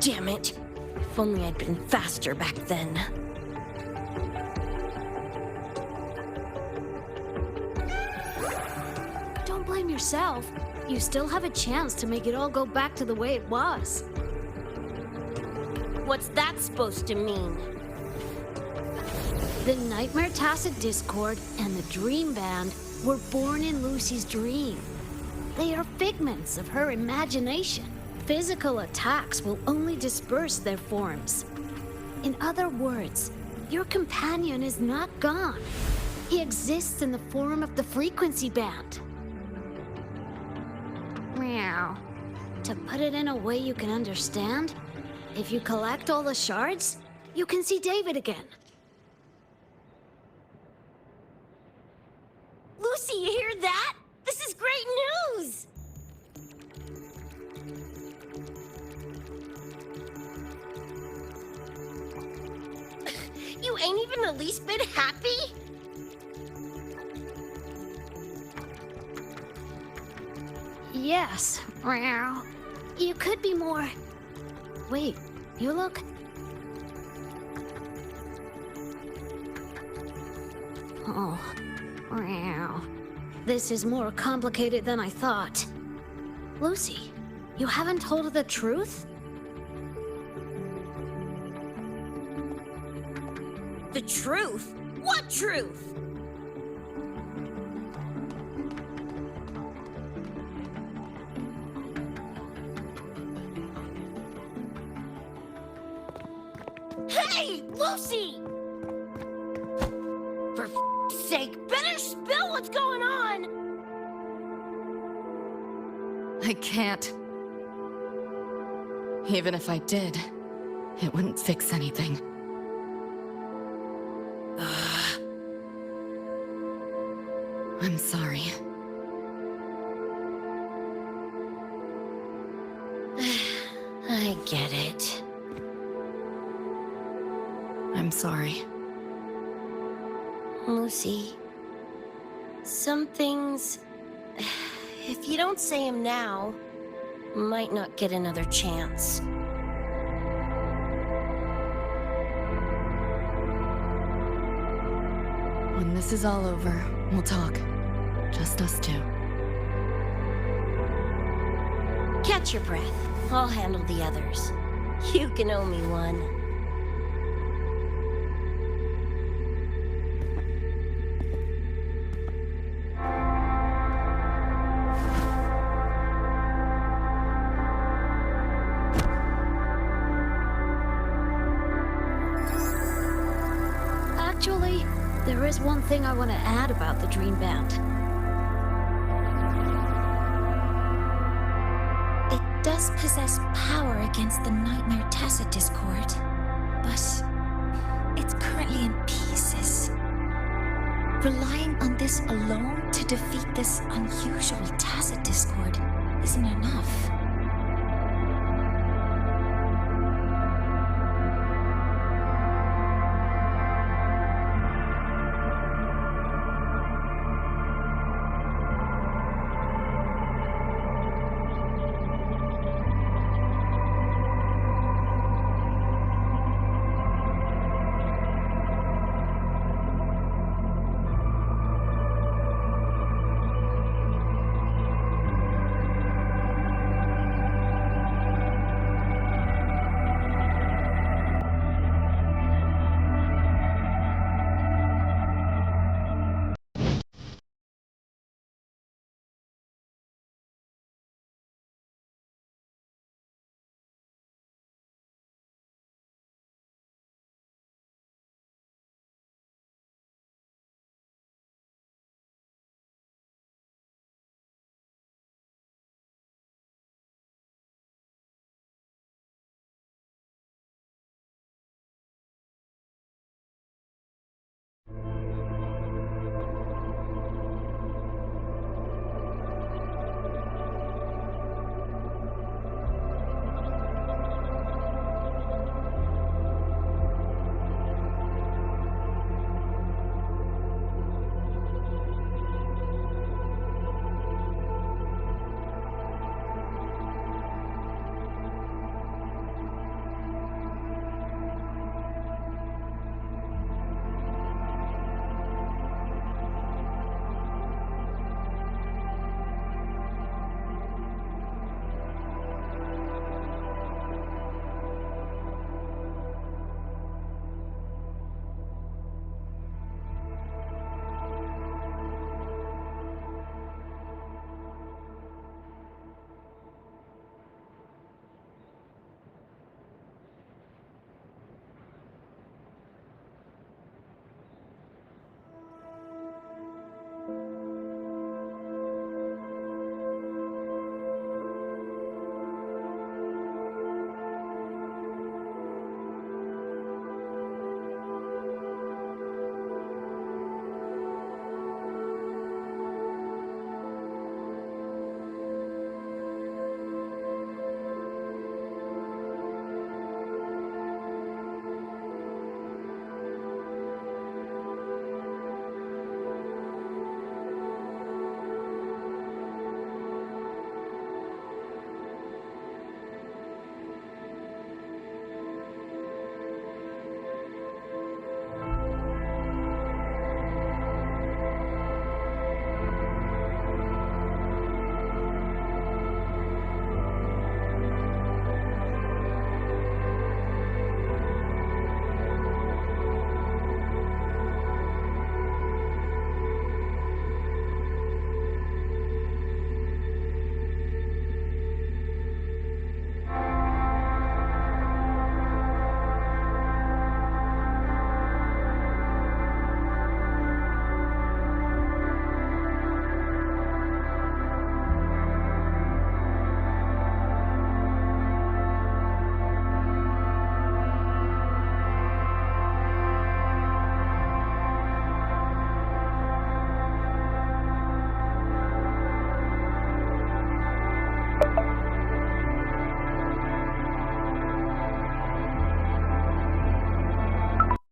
Damn it. If only I'd been faster back then. Don't blame yourself. You still have a chance to make it all go back to the way it was. What's that supposed to mean? The Nightmare Tacit Discord and the Dream Band were born in Lucy's dream. They are figments of her imagination. Physical attacks will only disperse their forms. In other words, your companion is not gone. He exists in the form of the frequency band. Meow. To put it in a way you can understand, if you collect all the shards, you can see David again. Lucy, you hear that? This is great news! You ain't even the least bit happy? Yes. Meow. You could be more... Wait, you look... Oh. Meow. This is more complicated than I thought. Lucy, you haven't told her the truth? The truth? What truth? Hey, Lucy! For f***'s sake, better spill what's going on! I can't. Even if I did, it wouldn't fix anything. I'm sorry. I get it. I'm sorry. Lucy, some things, if you don't say them now, might not get another chance. When this is all over, we'll talk. Just us two. Catch your breath. I'll handle the others. You can owe me one. Actually, there is one thing I want to add about the Dream Band. It does possess power against the Nightmare Tacit Discord, but it's currently in pieces. Relying on this alone to defeat this unusual Tacit Discord isn't enough.